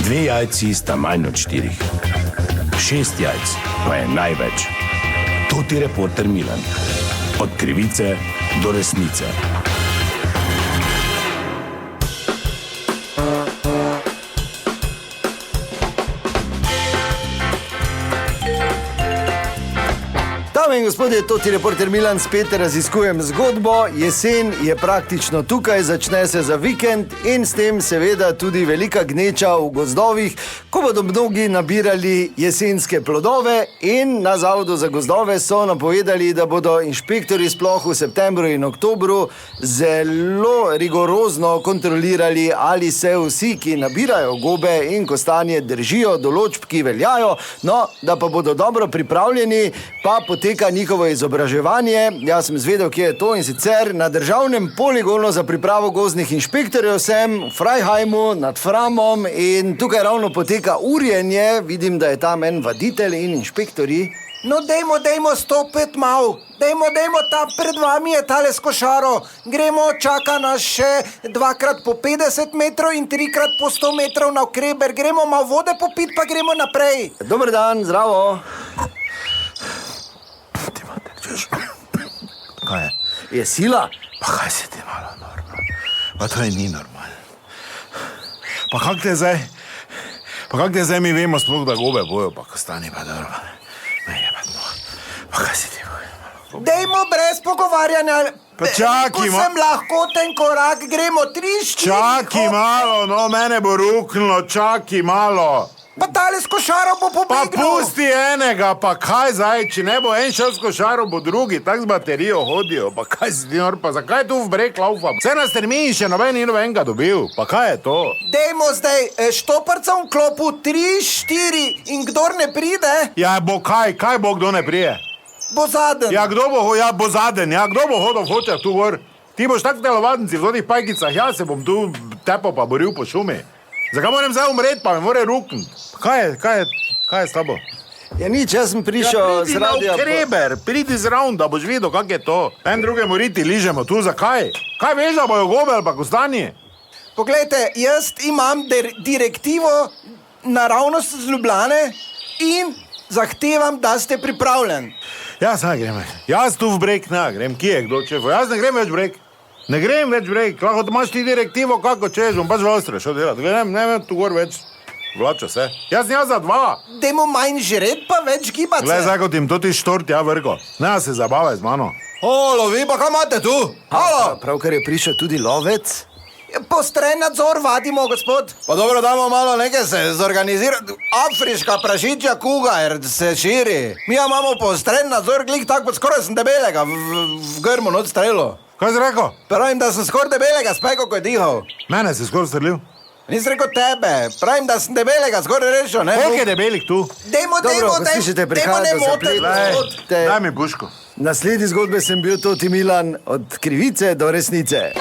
2 jajci sta manj od 4. 6 jajc pa je največ. To ti reporter Milan. Od krivice do resnice. Dame in gospodje, to ti reporter Milan, spet raziskujem zgodbo. Jesen je praktično tukaj, začne se za vikend in s tem seveda tudi velika gneča v gozdovih, ko bodo mnogi nabirali jesenske plodove in na Zavodu za gozdove so napovedali, da bodo inšpektori sploh v septembru in oktobru zelo rigorozno kontrolirali, ali se vsi, ki nabirajo gobe in kostanje, držijo določb, ki veljajo, no, da pa bodo dobro pripravljeni, pa poteka njihovo izobraževanje. Jaz sem zvedel, kje je to, in sicer na državnem poligonu za pripravo gozdnih inšpektorjev sem v Freiheimu nad Framom in tukaj ravno poteka urjenje. Vidim, da je tam en vaditelj in inšpektorji. No, dejmo stopiti malo. Dejmo, ta pred vami je tale s košaro. Gremo, čaka nas še 2x po 50 metrov in 3x po 100 metrov na okreber. Gremo malo vode popiti, pa gremo naprej. Dober dan, zdravo. Kaj je? Je sila? Pa kaj si ti malo normalno? Pa to je ni normalno. Pa kak te zdaj mi vemo sploh, da gobe bojo, pa ko stani pa dobro. Ne je pa to. Pa kaj si ti bojo? Dejmo brez pogovarjanja. Pa čakaj, Ko sem lahko ten korak, gremo 3-4. Čakaj malo, no, mene bo ruknilo, čakaj malo. Pa tale s košaro bo Pa pobegnil. pusti enega, pa kaj zdaj, če ne bo en šel s košaro, bo drugi, tak z baterijo hodijo, pa kaj si ti nor, pa zakaj tu v breg laufam? Vse nas termin še noben ni nobenega dobil, pa kaj je to? Dejmo zdaj štoparca v klopu 3-4 in kdor ne pride, Ja, bo kaj bo kdo ne prije? bo zaden. Ja, kdo bo zaden, ja, kdo bo hodil v hočah tu gor? Ti boš tak v telovadnici, v todih pajkicah, ja se bom tu tepal pa boril po šumi. Zakaj moram zdaj umret, pa me more rukniti? Kaj je s tabo? Ja nič, jaz sem prišel z radia. Kreber, pridi zraven, da boš videl, kak je to. En drugemu riti ližemo, tu zakaj? Kaj veš, da bojo gobe ali pa kostanje? Poglejte, jaz imam direktivo naravnost z Ljubljane in zahtevam, da ste pripravljen. Jaz ne grem, jaz tu v breg ne grem, kje je kdo čefo, jaz ne grem več v breg. Ne grem več v breg, lahko imaš ti direktivo, kako češ, bom pač v Avstriji šel delati. Ne vem tu gor več, vlača se. Jaz sem za 2. Dajmo manj žret, pa več gibati Glej, se. zdaj, kot jim to ti štort, ja, vrgo. Ne se zabavaj z mano. Halo, vi pa kaj imate tu? Halo, Pravkar je prišel tudi lovec. postren nadzor vadimo, gospod. Pa dobro, damo malo nekaj se zorganizirati. Afriška prašičja kuga se širi. Mi imamo postren nadzor, glik tako, skoraj sem debelega v grmu not strelo. Kaj si rekel? Pravim, da sem skoraj debelega spekal, ko je dihal. Mene si skoraj strelil. Nisem rekel tebe, pravim, da sem debelega skoraj rešil, ne? Koliko je debelih tu? Dejmo, Dobro, ko slišite, prihaja do zapletov. Lej, daj mi puško. Na sledi zgodbe sem bil Toti Milan, od krivice do resnice.